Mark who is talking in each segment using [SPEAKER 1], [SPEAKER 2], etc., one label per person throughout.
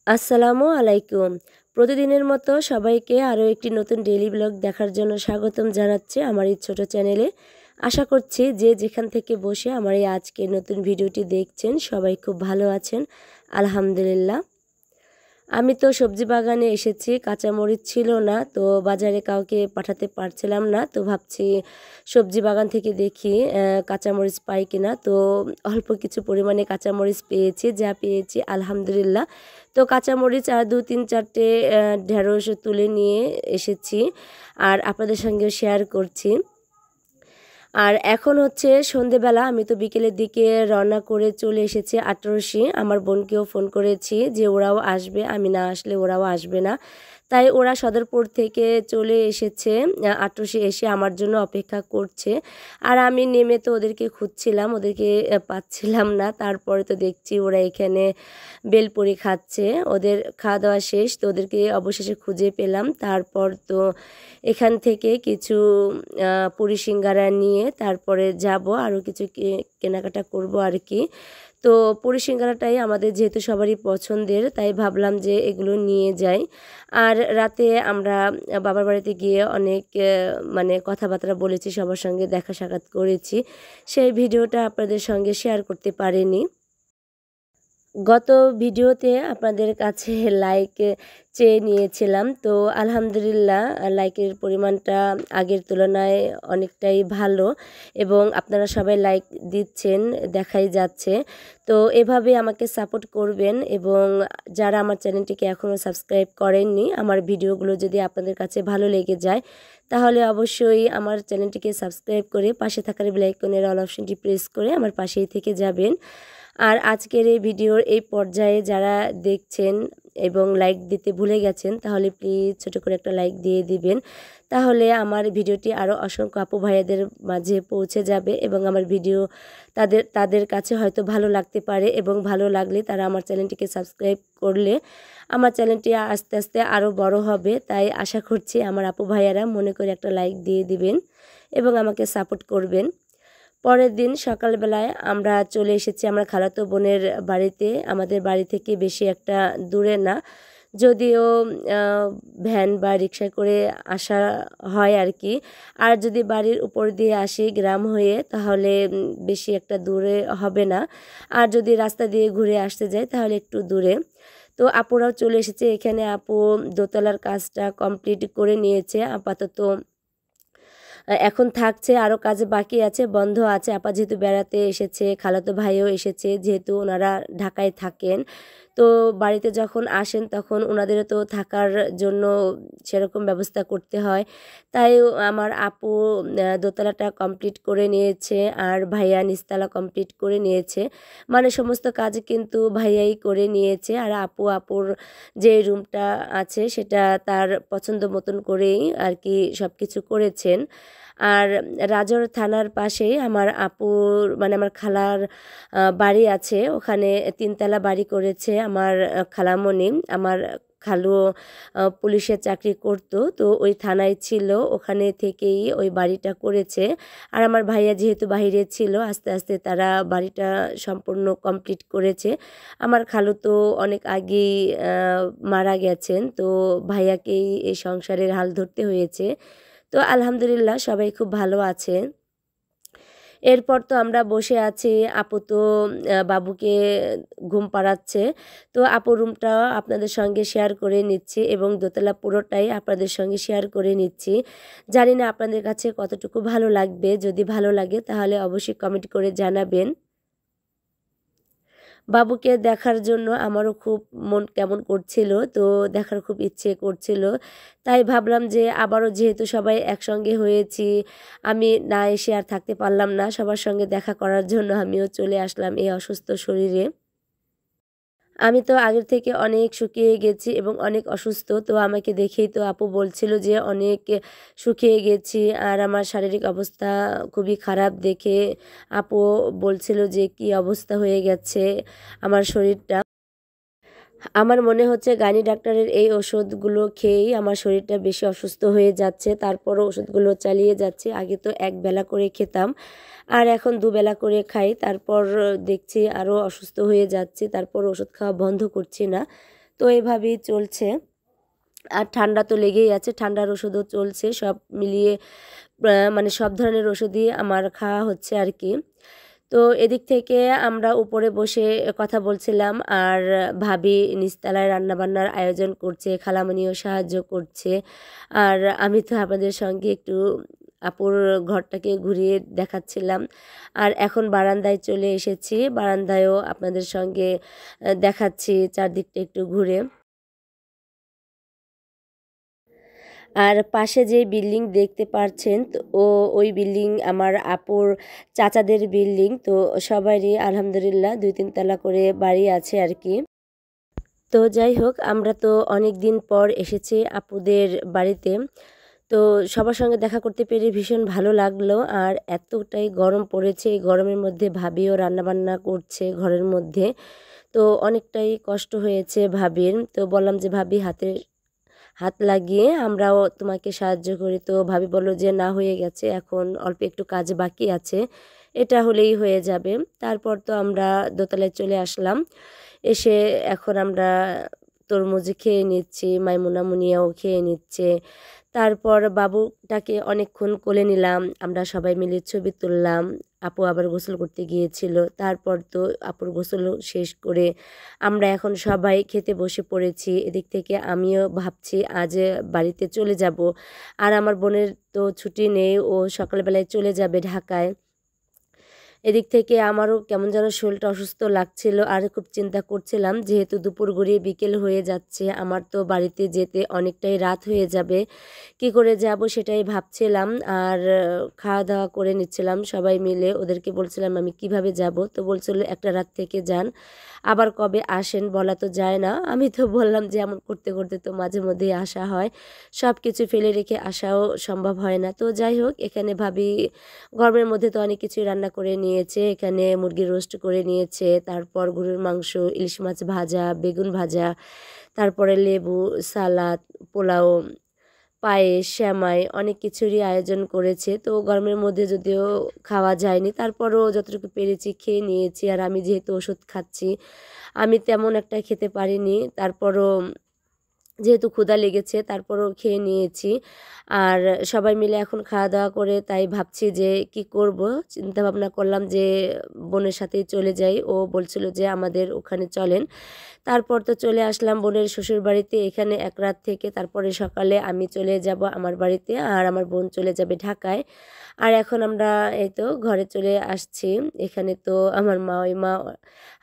[SPEAKER 1] আসসালামু আলাইকুম। প্রতিদিনের মতো সবাইকে আরও একটি নতুন ডেইলি ব্লগ দেখার জন্য স্বাগতম জানাচ্ছি আমার এই ছোট চ্যানেলে। আশা করছি যে যেখান থেকে বসে আমার এই আজকের নতুন ভিডিওটি দেখছেন সবাই খুব ভালো আছেন। আলহামদুলিল্লাহ। আমি তো সবজি বাগানে এসেছি, কাঁচামরিচ ছিল না, তো বাজারে কাউকে পাঠাতে পারছিলাম না, তো ভাবছি সবজি বাগান থেকে দেখি কাঁচামরিচ পাই কিনা। তো অল্প কিছু পরিমাণে কাঁচামরিচ পেয়েছি, যা পেয়েছি আলহামদুলিল্লাহ। তো কাঁচামরিচ আর 2-3-4টে ঢেঁড়স তুলে নিয়ে এসেছি আর আপনাদের সঙ্গে শেয়ার করছি। আর এখন হচ্ছে সন্ধেবেলা, আমি তো বিকেলের দিকে রওনা করে চলে এসেছি আটরশি। আমার বোনকেও ফোন করেছি যে ওরাও আসবে, আমি না আসলে ওরাও আসবে না, তাই ওরা সদরপুর থেকে চলে এসেছে আটরশি, এসে আমার জন্য অপেক্ষা করছে। আর আমি নেমে তো ওদেরকে খুঁজছিলাম, ওদেরকে পাচ্ছিলাম না। তারপরে তো দেখছি ওরা এখানে বেলপুরি খাচ্ছে, ওদের খাওয়া দাওয়া শেষ, তো ওদেরকে অবশেষে খুঁজে পেলাম। তারপর তো এখান থেকে কিছু পুরি সিঙ্গারা নিয়ে তারপরে যাব, আরও কিছু কেনাকাটা করব আর কি। তো পুরি সিঙ্গারাটাই আমাদের যেহেতু সবারই পছন্দের, তাই ভাবলাম যে এগুলো নিয়ে যাই। আর রাতে আমরা বাবার বাড়িতে গিয়ে অনেক মানে কথাবার্তা বলেছি, সবার সঙ্গে দেখা সাক্ষাৎ করেছি, সেই ভিডিওটা আপনাদের সঙ্গে শেয়ার করতে পারিনি। গত ভিডিওতে আপনাদের কাছে লাইক চেয়ে নিয়েছিলাম, তো আলহামদুলিল্লাহ লাইকের পরিমাণটা আগের তুলনায় অনেকটাই ভালো এবং আপনারা সবাই লাইক দিচ্ছেন, দেখাই যাচ্ছে। তো এভাবে আমাকে সাপোর্ট করবেন এবং যারা আমার চ্যানেলটিকে এখনও সাবস্ক্রাইব করেননি, আমার ভিডিওগুলো যদি আপনাদের কাছে ভালো লেগে যায় তাহলে অবশ্যই আমার চ্যানেলটিকে সাবস্ক্রাইব করে পাশে থাকার বেল আইকনের অল অপশনটি প্রেস করে আমার পাশেই থেকে যাবেন। আর আজকের এই ভিডিওর এই পর্যায়ে যারা দেখছেন এবং লাইক দিতে ভুলে গেছেন, তাহলে প্লিজ ছোট করে একটা লাইক দিয়ে দিবেন, তাহলে আমার ভিডিওটি আরও অসংখ্য আপু ভাইয়াদের মাঝে পৌঁছে যাবে এবং আমার ভিডিও তাদের কাছে হয়তো ভালো লাগতে পারে এবং ভালো লাগলে তারা আমার চ্যানেলটিকে সাবস্ক্রাইব করলে আমার চ্যানেলটি আস্তে আস্তে আরও বড় হবে। তাই আশা করছি আমার আপু ভাইয়ারা মনে করে একটা লাইক দিয়ে দিবেন এবং আমাকে সাপোর্ট করবেন। পরের দিন সকালবেলায় আমরা চলে এসেছি আমার খালাতো বোনের বাড়িতে। আমাদের বাড়ি থেকে বেশি একটা দূরে না, যদিও ভ্যান বা রিক্সায় করে আসা হয় আর কি। আর যদি বাড়ির উপর দিয়ে আসি গ্রাম হয়ে তাহলে বেশি একটা দূরে হবে না, আর যদি রাস্তা দিয়ে ঘুরে আসতে যাই তাহলে একটু দূরে। তো আপুরাও চলে এসেছে এখানে। আপু দোতলার কাজটা কমপ্লিট করে নিয়েছে আপাতত, এখন থাকছে, আরও কাজ বাকি আছে, বন্ধ আছে। আপা যেহেতু বেড়াতে এসেছে, খালাতো ভাইও এসেছে, যেহেতু ওনারা ঢাকায় থাকেন, তো বাড়িতে যখন আসেন তখন ওনাদেরও তো থাকার জন্য সেরকম ব্যবস্থা করতে হয়। তাই আমার আপু দোতলাটা কমপ্লিট করে নিয়েছে আর ভাইয়া নিচতলা কমপ্লিট করে নিয়েছে, মানে সমস্ত কাজ কিন্তু ভাইয়াই করে নিয়েছে। আর আপুর যে রুমটা আছে সেটা তার পছন্দ মতন করেই আর কি সব কিছু করেছেন। আর রাজর থানার পাশেই আমার আপুর মানে আমার খালার বাড়ি আছে, ওখানে 3তলা বাড়ি করেছে আমার খালামণি। আমার খালু পুলিশের চাকরি করত, তো ওই থানায় ছিল, ওখানে থেকেই ওই বাড়িটা করেছে। আর আমার ভাইয়া যেহেতু বাইরে ছিল, আস্তে আস্তে তারা বাড়িটা সম্পূর্ণ কমপ্লিট করেছে। আমার খালু তো অনেক আগেই মারা গেছেন, তো ভাইয়াকেই এই সংসারের হাল ধরতে হয়েছে। তো আলহামদুলিল্লাহ সবাই খুব ভালো আছে। এরপর তো আমরা বসে আছি, আপু তো বাবুকে ঘুম পাড়াচ্ছে। তো আপুর রুমটা আপনাদের সঙ্গে শেয়ার করে নিচ্ছি এবং দোতলা পুরোটাই আপনাদের সঙ্গে শেয়ার করে নিচ্ছি। জানি না আপনাদের কাছে কতটুকু ভালো লাগবে, যদি ভালো লাগে তাহলে অবশ্যই কমেন্ট করে জানাবেন। বাবুকে দেখার জন্য আমারও খুব মন কেমন করছিল, তো দেখার খুব ইচ্ছে করছিল। তাই ভাবলাম যে আবারও যেহেতু সবাই একসঙ্গে হয়েছি, আমি না এসে আর থাকতে পারলাম না, সবার সঙ্গে দেখা করার জন্য আমিও চলে আসলাম এই অসুস্থ শরীরে। আমি তো আগের থেকে অনেক শুকিয়ে গেছি এবং অনেক অসুস্থ, তো আমাকে দেখেই তো আপু বলছিল যে অনেক শুকিয়ে গেছি আর আমার শারীরিক অবস্থা খুবই খারাপ দেখে আপু বলছিল যে কি অবস্থা হয়ে গেছে আমার শরীরটা। আমার মনে হচ্ছে গাইনি ডাক্তারের এই ওষুধগুলো খেয়েই আমার শরীরটা বেশি অসুস্থ হয়ে যাচ্ছে, তারপরও ওষুধগুলো চালিয়ে যাচ্ছি। আগে তো একবেলা করে খেতাম আর এখন দুবেলা করে খাই, তারপর দেখছি আরও অসুস্থ হয়ে যাচ্ছি, তারপর ওষুধ খাওয়া বন্ধ করছি না। তো এভাবেই চলছে। আর ঠান্ডা তো লেগেই আছে, ঠান্ডার ওষুধও চলছে, সব মিলিয়ে মানে সব ধরনের ওষুধই আমার খাওয়া হচ্ছে আর কি। তো এদিক থেকে আমরা উপরে বসে কথা বলছিলাম, আর ভাবি নিচতলায় রান্নাবান্নার আয়োজন করছে, খালামণিও সাহায্য করছে। আর আমি তো আপনাদের সঙ্গে একটু আপুর ঘরটাকে ঘুরিয়ে দেখাচ্ছিলাম। আর এখন বারান্দায় চলে এসেছি, বারান্দায়ও আপনাদের সঙ্গে দেখাচ্ছি চারদিকটা একটু ঘুরে। আর পাশে যে বিল্ডিং দেখতে পাচ্ছেন তো ওই বিল্ডিং আমার আপুর চাচাদের বিল্ডিং। তো সবারই আলহামদুলিল্লাহ 2-3 তলা করে বাড়ি আছে আর কি। তো যাই হোক, আমরা তো অনেক দিন পর এসেছি আপুদের বাড়িতে। তো সবার সঙ্গে দেখা করতে পেরে ভীষণ ভালো লাগলো। আর এতটাই গরম পড়েছে, এই গরমের মধ্যে ভাবিও রান্নাবান্না করছে ঘরের মধ্যে। তো অনেকটাই কষ্ট হয়েছে ভাবির। তো বললাম যে ভাবি হাত লাগিয়ে আমরাও তোমাকে সাহায্য করি। তো ভাবি বলল যে না, হয়ে গেছে, এখন অল্প একটু কাজ বাকি আছে, এটা হলেই হয়ে যাবে। তারপর তো আমরা দোতলায় চলে আসলাম। এসে এখন আমরা তরমুজ খেয়ে নিচ্ছি, মাইমুনা মুনিয়াও খেয়ে নিচ্ছে। তারপর বাবুটাকে অনেকক্ষণ কোলে নিলাম, আমরা সবাই মিলে ছবি তুললাম। আপু আবার গোসল করতে গিয়েছিল। তারপর তো আপুর গোসল শেষ করে আমরা এখন সবাই খেতে বসে পড়েছি। এদিক থেকে আমিও ভাবছি আজ বাড়িতে চলে যাব। আর আমার বোনের তো ছুটি নেই, ও সকালবেলায় চলে যাবে ঢাকায়। এদিক থেকে আমারও কেমন যেন শরীরটা অসুস্থ লাগছিল, আর খুব চিন্তা করছিলাম যেহেতু দুপুর গড়িয়ে বিকেল হয়ে যাচ্ছে, আমার তো বাড়িতে যেতে অনেকটাই রাত হয়ে যাবে, কি করে যাব সেটাই ভাবছিলাম। আর খাওয়া দাওয়া করে নিচ্ছিলাম সবাই মিলে, ওদেরকে বলছিলাম আমি কিভাবে যাব। তো বলছিল একটা রাত থেকে যান, আবার কবে আসেন বলা তো যায় না। আমি তো বললাম যে এমন করতে করতে তো মাঝে মধ্যেই আসা হয়, সব কিছু ফেলে রেখে আসাও সম্ভব হয় না। তো যাই হোক, এখানে ভাবি গরমের মধ্যে তো অনেক কিছুই রান্না করে নিয়েছে। এখানে মুরগির রোস্ট করে নিয়েছে, তারপর গরুর মাংস, ইলিশ মাছ ভাজা, বেগুন ভাজা, তারপরে লেবু, সালাদ, পোলাও, পায়েস, সেমাই, অনেক কিছুরই আয়োজন করেছে। তো গরমের মধ্যে যদিও খাওয়া যায়নি, তারপরও যতটুকু পেরেছি খেয়ে নিয়েছি। আর আমি যেহেতু ওষুধ খাচ্ছি, আমি তেমন একটা খেতে পারিনি, তারপরও যেহেতু ক্ষুধা লেগেছে তারপরও খেয়ে নিয়েছি। আর সবাই মিলে এখন খাওয়া দাওয়া করে তাই ভাবছি যে কি করব। চিন্তা ভাবনা করলাম যে বোনের সাথেই চলে যাই, ও বলছিল যে আমাদের ওখানে চলেন। তারপর তো চলে আসলাম বোনের শ্বশুর বাড়িতে। এখানে এক রাত থেকে তারপরে সকালে আমি চলে যাব আমার বাড়িতে, আর আমার বোন চলে যাবে ঢাকায়। আর এখন আমরা এই তো ঘরে চলে আসছি। এখানে তো আমার ওই মা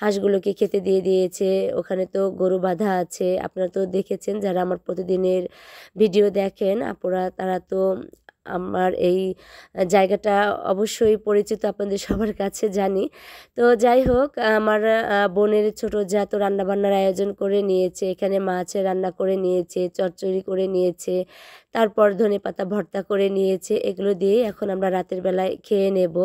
[SPEAKER 1] হাঁসগুলোকে খেতে দিয়ে দিয়েছে। ওখানে তো গরু বাঁধা আছে, আপনারা তো দেখেছেন যারা আমার প্রতিদিনের ভিডিও দেখেন আপুরা, তারা তো আমার এই জায়গাটা অবশ্যই পরিচিত আপনাদের সবার কাছে জানি। তো যাই হোক, আমার বোনের ছোট যা তো রান্নাবান্নার আয়োজন করে নিয়েছে। এখানে মাছের রান্না করে নিয়েছে, চচ্চড়ি করে নিয়েছে, তারপর ধনেপাতা ভর্তা করে নিয়েছে। এগুলো দিয়ে এখন আমরা রাতের বেলায় খেয়ে নেব।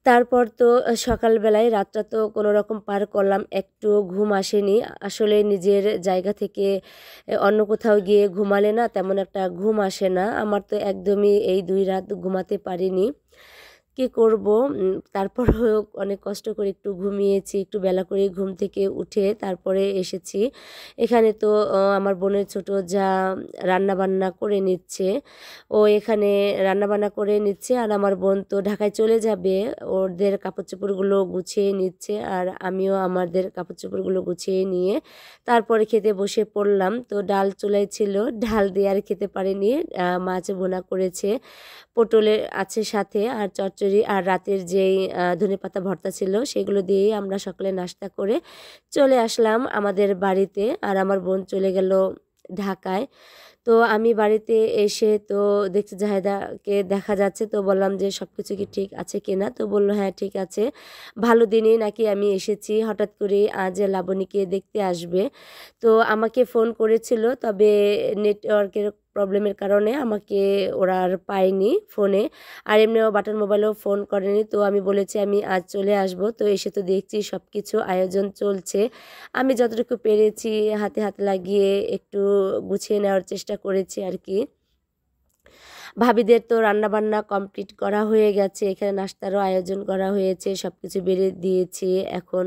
[SPEAKER 1] তারপর তো সকালবেলায় রাতটা তো কোনো রকম পার করলাম, একটু ঘুম আসেনি। আসলে নিজের জায়গা থেকে অন্য কোথাও গিয়ে ঘুমালে না তেমন একটা ঘুম আসে না। আমার তো একদমই এই 2 রাত ঘুমাতে পারিনি। কি করব, তারপরেও অনেক কষ্ট করে একটু ঘুমিয়েছি। একটু বেলা করে ঘুম থেকে উঠে তারপরে এসেছি। এখানে তো আমার বোনের ছোট যা রান্নাবান্না করে নিচ্ছে। ও এখানে রান্নাবান্না করে নিচ্ছে, আর আমার বোন তো ঢাকায় চলে যাবে। ওদের কাপড়-চোপড়গুলো গুছিয়ে নিচ্ছে, আর আমিও আমাদের কাপড়-চোপড়গুলো গুছিয়ে নিয়ে তারপরে খেতে বসে পড়লাম। তো ডাল চুলায় ছিল, ডাল দিয়ে আর খেতে পারিনি। মাছ ভুনা করেছে, পটলের আছে সাথে, আর চচ্চড়ি, আর রাতের যেই ধনেপাতা ভর্তা ছিল সেগুলো দিয়েই আমরা সকালে নাস্তা করে চলে আসলাম আমাদের বাড়িতে। আর আমার বোন চলে গেল ঢাকায়। তো আমি বাড়িতে এসে তো দেখছি জাহেদাকে দেখা যাচ্ছে। তো বললাম যে সব কিছু কি ঠিক আছে কিনা। তো বলল হ্যাঁ ঠিক আছে, ভালো দিনেই নাকি আমি এসেছি, হঠাৎ করে আজ লাবণীকে দেখতে আসবে। তো আমাকে ফোন করেছিল, তবে নেটওয়ার্কের প্রবলেমের কারণে আমাকে ওরা আর পায়নি ফোনে। আর এমনিও বাটন মোবাইলেও ফোন করেনি। তো আমি বলেছি আমি আজ চলে আসব। তো এসে তো দেখছি সব কিছু আয়োজন চলছে। আমি যতটুকু পেরেছি হাতে হাত লাগিয়ে একটু গুছিয়ে নেওয়ার চেষ্টা করেছি আর কি। ভাবিদের তো রান্নাবান্না কমপ্লিট করা হয়ে গেছে, এখানে নাস্তারও আয়োজন করা হয়েছে, সব কিছু বেড়ে দিয়েছি। এখন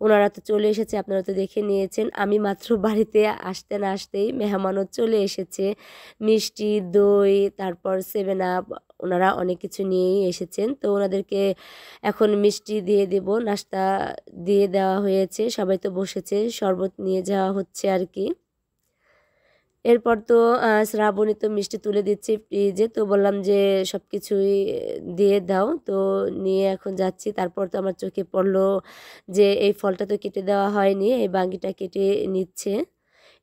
[SPEAKER 1] ওনারা তো চলে এসেছে, আপনারা তো দেখে নিয়েছেন। আমি মাত্র বাড়িতে আসতে না আসতেই মেহমানও চলে এসেছে। মিষ্টি, দই, তারপর 7 আপ, ওনারা অনেক কিছু নিয়েই এসেছেন। তো ওনাদেরকে এখন মিষ্টি দিয়ে দেব, নাস্তা দিয়ে দেওয়া হয়েছে, সবাই তো বসেছে, শরবত নিয়ে যাওয়া হচ্ছে আর কি। এরপর তো শ্রাবণী তো মিষ্টি তুলে দিচ্ছি ফ্রিজে, তো বললাম যে সব কিছুই দিয়ে দাও, তো নিয়ে এখন যাচ্ছি। তারপর তো আমার চোখে পড়লো যে এই ফলটা তো কেটে দেওয়া হয়নি, এই বাঙ্গিটা কেটে নিচ্ছে।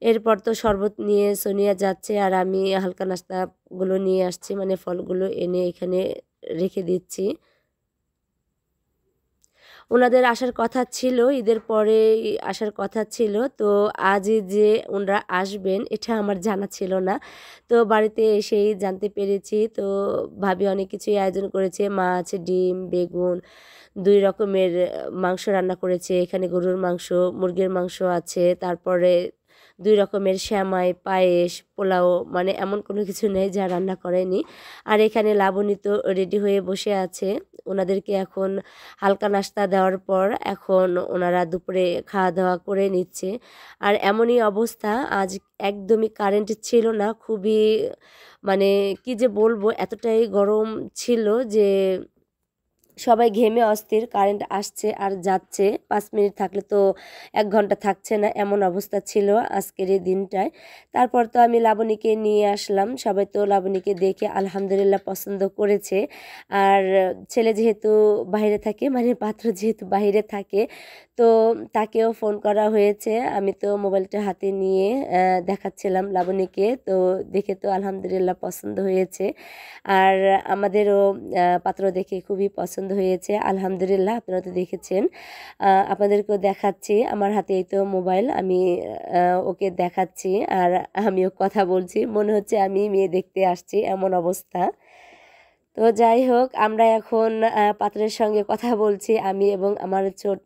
[SPEAKER 1] এরপর তো শরবত নিয়ে সোনিয়া যাচ্ছে, আর আমি হালকা নাস্তাগুলো নিয়ে আসছি, মানে ফলগুলো এনে এখানে রেখে দিচ্ছি। ওনাদের আসার কথা ছিল, ঈদের পরেই আসার কথা ছিল, তো আজই যে ওনারা আসবেন এটা আমার জানা ছিল না। তো বাড়িতে এসেই জানতে পেরেছি। তো ভাবি অনেক কিছুই আয়োজন করেছে, মাছ, ডিম, বেগুন, 2 রকমের মাংস রান্না করেছে। এখানে গরুর মাংস, মুরগির মাংস আছে, তারপরে 2 রকমের সেমাই, পায়েস, পোলাও, মানে এমন কোনো কিছু নেই যা রান্না করেনি। আর এখানে লাবণী তো রেডি হয়ে বসে আছে। ওনাদেরকে এখন হালকা নাস্তা দেওয়ার পর এখন ওনারা দুপুরে খাওয়া দাওয়া করে নিচ্ছে। আর এমনই অবস্থা, আজ একদমই কারেন্ট ছিল না, খুবই মানে কি যে বলবো, এতটাই গরম ছিল যে সবাই ঘেমে অস্থির। কারেন্ট আসছে আর যাচ্ছে, 5 মিনিট থাকলে তো 1 ঘন্টা থাকছে না, এমন অবস্থা ছিল আজকের এই দিনটায়। তারপর তো আমি লাবণীকে নিয়ে আসলাম, সবাই তো লাবণীকে দেখে আলহামদুলিল্লাহ পছন্দ করেছে। আর ছেলে যেহেতু বাইরে থাকে, মানে পাত্র যেহেতু বাইরে থাকে, তো তাকেও ফোন করা হয়েছে। আমি তো মোবাইলটা হাতে নিয়ে দেখাচ্ছিলাম লাবণীকে, তো দেখে তো আলহামদুলিল্লাহ পছন্দ হয়েছে। আর আমাদেরও পাত্র দেখে খুবই পছন্দ হয়েছে আলহামদুলিল্লাহ। আপনারা তো দেখেছেন, আপনাদেরকেও দেখাচ্ছি। আমার হাতে এই তো মোবাইল, আমি ওকে দেখাচ্ছি আর আমিও কথা বলছি, মনে হচ্ছে আমি মেয়ে দেখতে আসছি, এমন অবস্থা। তো যাই হোক, আমরা এখন পাত্রের সঙ্গে কথা বলছি, আমি এবং আমার ছোট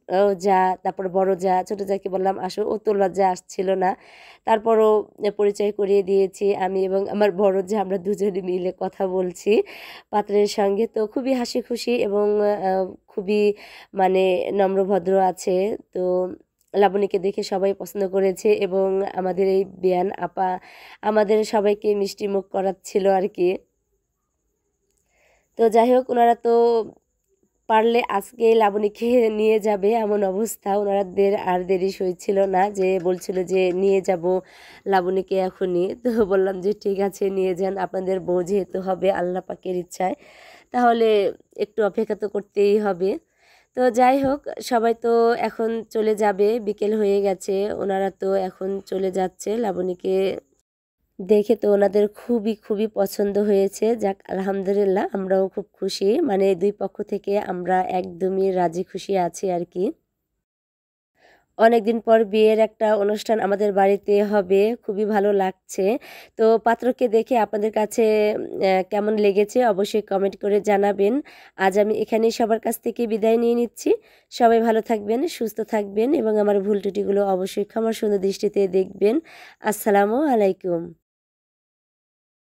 [SPEAKER 1] যা, তারপর বড় যা, ছোট যাকে বললাম আসো, ও তো লজ্জা আসছিল না। তারপরও পরিচয় করিয়ে দিয়েছি, আমি এবং আমার বড় যা আমরা দুজনে মিলে কথা বলছি পাত্রের সঙ্গে। তো খুবই হাসি খুশি এবং খুবই মানে নম্রভদ্র আছে। তো লাবণীকে দেখে সবাই পছন্দ করেছে এবং আমাদের এই বিয়ান আপা আমাদের সবাইকে মিষ্টি মুখ করাচ্ছিল আর কি। তো যাই হোক, ওনারা তো পারলে আজকে লাবণীকে নিয়ে যাবে এমন অবস্থা, ওনাদের আর দেরি সইছিল না, যে বলছিল যে নিয়ে যাব লাবণীকে এখনই। তো বললাম যে ঠিক আছে নিয়ে যান, আপনাদের বউ যেহেতু হবে আল্লাহ পাকের ইচ্ছায়, তাহলে একটু অপেক্ষা তো করতেই হবে। তো যাই হোক, সবাই তো এখন চলে যাবে, বিকেল হয়ে গেছে, ওনারা তো এখন চলে যাচ্ছে। লাবণীকে দেখে তো ওনাদের খুবই খুবই পছন্দ হয়েছে। যাক আলহামদুলিল্লাহ, আমরাও খুব খুশি, মানে 2 পক্ষ থেকে আমরা একদমই রাজি খুশি আছি আর কি। অনেকদিন পর বিয়ের একটা অনুষ্ঠান আমাদের বাড়িতে হবে, খুবই ভালো লাগছে। তো পাত্রকে দেখে আপনাদের কাছে কেমন লেগেছে অবশ্যই কমেন্ট করে জানাবেন। আজ আমি এখানেই সবার কাছ থেকে বিদায় নিয়ে নিচ্ছি। সবাই ভালো থাকবেন, সুস্থ থাকবেন এবং আমার ভুল ত্রুটিগুলো অবশ্যই ক্ষমার সুন্দর দৃষ্টিতে দেখবেন। আসসালামু আলাইকুম।